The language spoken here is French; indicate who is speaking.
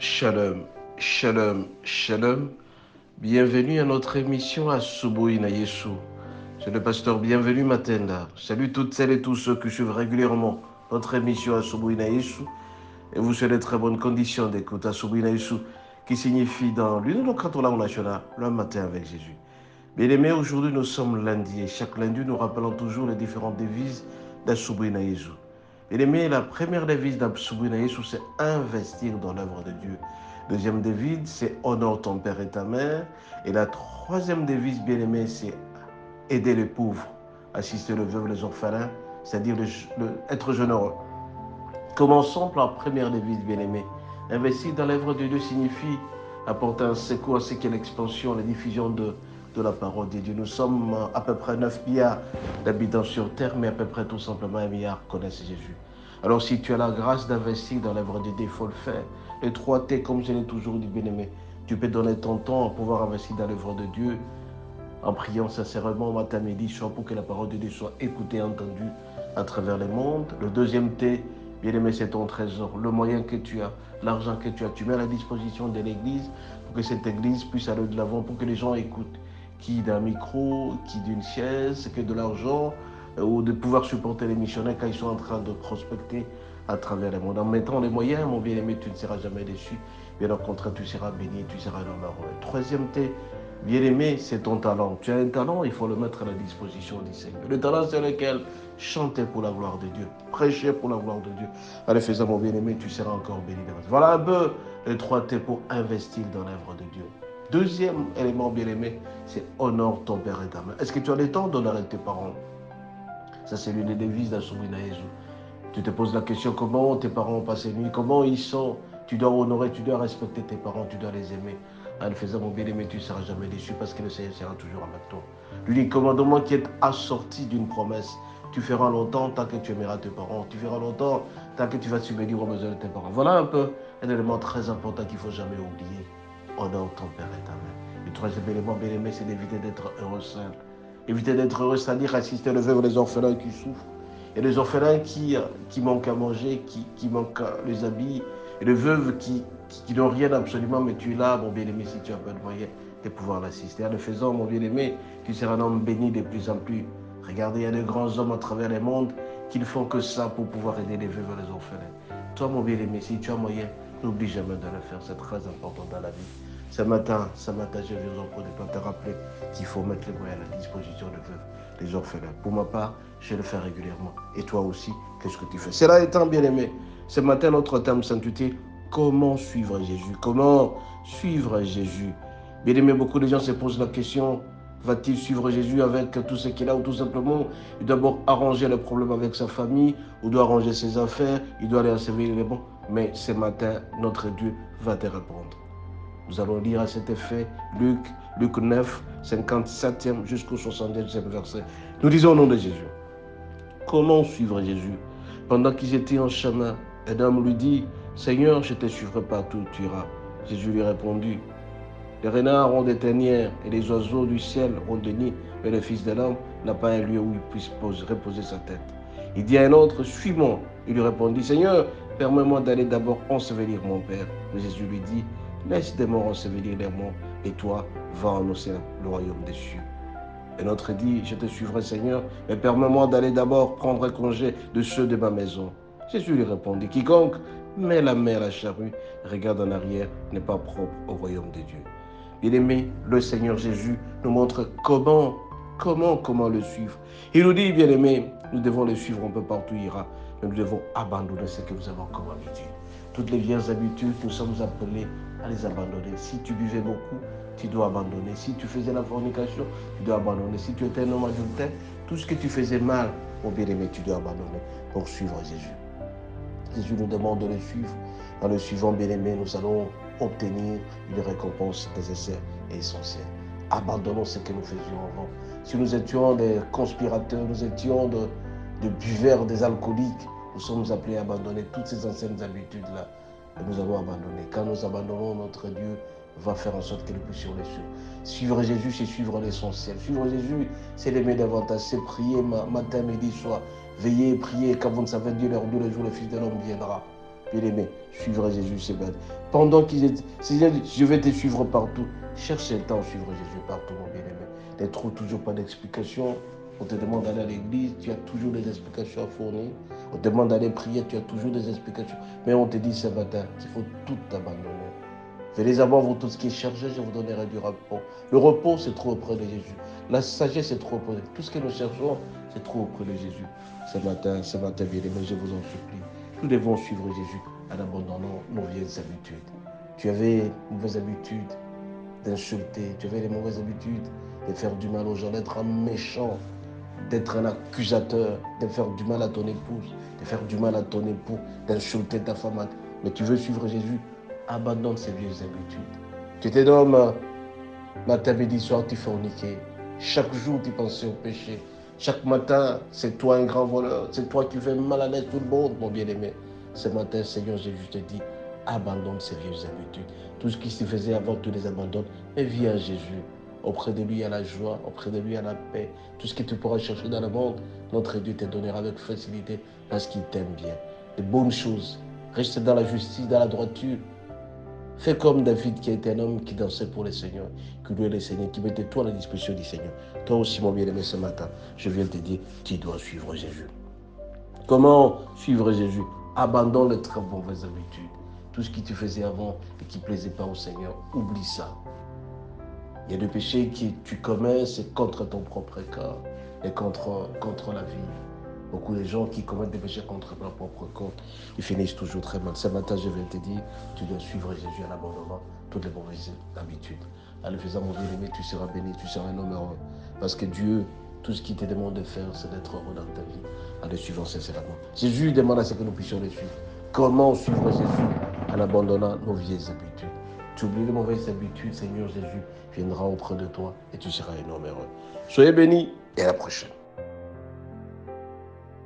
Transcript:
Speaker 1: Shalom, shalom, shalom. Bienvenue à notre émission à Asubuhi na Yesu. C'est le pasteur Bienvenue Matenda. Salut toutes celles et tous ceux qui suivent régulièrement notre émission à Asubuhi na Yesu. Et vous souhaitez de très bonnes conditions d'écoute à Asubuhi na Yesu, qui signifie dans l'une de nos quatre langues nationales, le matin avec Jésus. Bien aimés, aujourd'hui nous sommes lundi et chaque lundi nous rappelons toujours les différentes devises d'Asubuhi na Yesu. Bien aimés, la première devise d'Asubuhi na Yesu, c'est investir dans l'œuvre de Dieu. Deuxième devise, c'est honore ton père et ta mère. Et la troisième devise, bien aimé, c'est aider les pauvres, assister les veuves, les orphelins, c'est-à-dire être généreux. Commençons par la première devise, bien aimé. Investir dans l'œuvre de Dieu signifie apporter un secours à ce qu'est l'expansion, la diffusion de la parole de Dieu. Nous sommes à peu près 9 milliards d'habitants sur Terre, mais à peu près tout simplement 1 milliard connaissent Jésus. Alors si tu as la grâce d'investir dans l'œuvre de Dieu, il faut le faire. Les 3 T, comme je l'ai toujours dit, bien aimé, tu peux donner ton temps à pouvoir investir dans l'œuvre de Dieu en priant sincèrement matin, midi, soir pour que la parole de Dieu soit écoutée et entendue à travers le monde. Le deuxième T, bien aimé, c'est ton trésor, le moyen que tu as, l'argent que tu mets à la disposition de l'Église pour que cette Église puisse aller de l'avant, pour que les gens écoutent, qui d'un micro, qui d'une chaise, que de l'argent, ou de pouvoir supporter les missionnaires quand ils sont en train de prospecter à travers le monde. En mettant les moyens, mon bien-aimé, tu ne seras jamais déçu. Bien au contraire, tu seras béni, tu seras dans la rue. Troisième T, bien-aimé, c'est ton talent. Tu as un talent, il faut le mettre à la disposition du Seigneur. Le talent, c'est lequel? Chanter pour la gloire de Dieu, prêcher pour la gloire de Dieu. En le faisant, mon bien-aimé, tu seras encore béni. Voilà un peu les 3 T pour investir dans l'œuvre de Dieu. Deuxième élément, bien-aimé, c'est honore ton père et ta mère. Est-ce que tu as le temps d'honorer tes parents? Ça, c'est l'une des devises d'Asubuhi na Yesu. Tu te poses la question, comment tes parents ont passé la nuit, comment ils sont. Tu dois honorer, tu dois respecter tes parents, tu dois les aimer. En le faisant, mon bien-aimé, tu ne seras jamais déçu parce que le Seigneur sera toujours avec toi. L'unique commandement qui est assorti d'une promesse. Tu feras longtemps tant que tu aimeras tes parents. Tu feras longtemps tant que tu vas subvenir aux besoins de tes parents. Voilà un peu un élément très important qu'il ne faut jamais oublier. Honore ton père et ta mère. Le troisième élément, bien-aimé, c'est d'éviter d'être heureux seul. Éviter d'être heureux, c'est-à-dire assister les veuves et les orphelins qui souffrent. Et les orphelins qui manquent à manger, qui manquent les habits. Et les veuves qui n'ont rien absolument, mais tu es là, mon bien-aimé, si tu as pas de moyens de pouvoir l'assister. En le faisant, mon bien-aimé, tu seras un homme béni de plus en plus. Regardez, il y a de grands hommes à travers le monde qui ne font que ça pour pouvoir aider les veuves et les orphelins. Toi, mon bien-aimé, si tu as moyen, n'oublie jamais de le faire. C'est très important dans la vie. Ce matin, je viens encore de te rappeler qu'il faut mettre les moyens à la disposition des veuves, des orphelins. Pour ma part, je le fais régulièrement. Et toi aussi, qu'est-ce que tu fais? Cela étant, bien aimé, ce matin, notre thème s'intitule Comment suivre Jésus? Comment suivre Jésus? Bien aimé, beaucoup de gens se posent la question, va-t-il suivre Jésus avec tout ce qu'il a, ou tout simplement, il doit d'abord arranger le problème avec sa famille, ou doit arranger ses affaires, il doit aller ensevelir les bons. Mais ce matin, notre Dieu va te répondre. Nous allons lire à cet effet Luc 9, 57e jusqu'au 70e verset. Nous disons au nom de Jésus. Comment suivre Jésus? Pendant qu'ils étaient en chemin, un homme lui dit, Seigneur, je ne te suivrai partout où tu iras. Jésus lui répondit, les renards ont des tanières et les oiseaux du ciel ont des nids, mais le Fils de l'homme n'a pas un lieu où il puisse reposer sa tête. Il dit à un autre, suis-moi. Il lui répondit, Seigneur, permets-moi d'aller d'abord ensevelir mon Père. Mais Jésus lui dit, laisse des morts ensevelir les morts, et toi, va annoncer le royaume des cieux. Un autre dit, je te suivrai Seigneur, mais permets-moi d'aller d'abord prendre congé de ceux de ma maison. Jésus lui répondit, quiconque met la main à la charrue, regarde en arrière, n'est pas propre au royaume de Dieu. Bien-aimé, le Seigneur Jésus nous montre comment le suivre. Il nous dit, bien-aimé, nous devons le suivre un peu partout où il ira, mais nous devons abandonner ce que nous avons comme habitude. Toutes les vieilles habitudes, nous sommes appelés à les abandonner. Si tu buvais beaucoup, tu dois abandonner. Si tu faisais la fornication, tu dois abandonner. Si tu étais un homme adultère, tout ce que tu faisais mal, mon bien-aimé, tu dois abandonner pour suivre Jésus. Jésus nous demande de le suivre. En le suivant, bien-aimé, nous allons obtenir une récompense nécessaire et essentielle. Abandonnons ce que nous faisions avant. Si nous étions des conspirateurs, nous étions de buveurs, des alcooliques, nous sommes appelés à abandonner toutes ces anciennes habitudes-là. Et nous avons abandonné. Quand nous abandonnons, notre Dieu va faire en sorte que nous puissions les suivre. Suivre Jésus, c'est suivre l'essentiel. Suivre Jésus, c'est l'aimer davantage. C'est prier matin, midi, soir. Veillez et prier, quand vous ne savez Dieu l'heure d'où le jour le Fils de l'homme viendra. Bien-aimé, suivre Jésus, c'est bien. Pendant qu'ils étaient... Je vais te suivre partout. Cherche le temps à suivre Jésus partout, mon bien-aimé. Ne trouve toujours pas d'explication. On te demande d'aller à l'église, tu as toujours des explications à fournir. On te demande d'aller prier, tu as toujours des explications. Mais on te dit ce matin qu'il faut tout abandonner. Venez à moi, vous tous qui cherchez, je vous donnerai du repos. Le repos, c'est trop auprès de Jésus. La sagesse, c'est trop auprès de Jésus. Tout ce que nous cherchons, c'est trop auprès de Jésus. Ce matin, bien aimé, je vous en supplie. Nous devons suivre Jésus en abandonnant nos vieilles habitudes. Tu avais une mauvaise habitude d'insulter, tu avais les mauvaises habitudes de faire du mal aux gens, d'être un méchant, d'être un accusateur, de faire du mal à ton épouse, de faire du mal à ton époux, d'insulter ta femme. Mais tu veux suivre Jésus, abandonne ces vieilles habitudes. Tu étais homme, matin, midi, soir, tu forniquais. Chaque jour, tu pensais au péché. Chaque matin, c'est toi un grand voleur. C'est toi qui fais mal à l'aise tout le monde, mon bien-aimé. Ce matin, Seigneur Jésus te dit, abandonne ces vieilles habitudes. Tout ce qui se faisait avant, tu les abandonnes. Et viens à Jésus. Auprès de lui, il y a la joie. Auprès de lui, il y a la paix. Tout ce que tu pourras chercher dans le monde, notre Dieu te donnera avec facilité parce qu'il t'aime bien. De bonnes choses. Reste dans la justice, dans la droiture. Fais comme David qui était un homme qui dansait pour le Seigneur, qui louait le Seigneur, qui mettait tout à la disposition du Seigneur. Toi aussi, mon bien-aimé, ce matin, je viens te dire, tu dois suivre Jésus. Comment suivre Jésus? Abandonne les très mauvaises habitudes. Tout ce qui te faisait avant et qui ne plaisait pas au Seigneur, oublie ça. Il y a des péchés que tu commets, c'est contre ton propre cœur et contre la vie. Beaucoup de gens qui commettent des péchés contre leur propre corps, ils finissent toujours très mal. Ce matin, je viens te dire, tu dois suivre Jésus en abandonnant toutes les mauvaises habitudes. En le faisant, mon bien-aimé, tu seras béni, tu seras un homme heureux. Parce que Dieu, tout ce qu'il te demande de faire, c'est d'être heureux dans ta vie, en le suivant sincèrement. Jésus demande à ce que nous puissions le suivre. Comment suivre Jésus en abandonnant nos vieilles habitudes? Tu oublies les mauvaises habitudes, Seigneur Jésus viendra auprès de toi et tu seras un homme heureux. Soyez bénis et à la prochaine.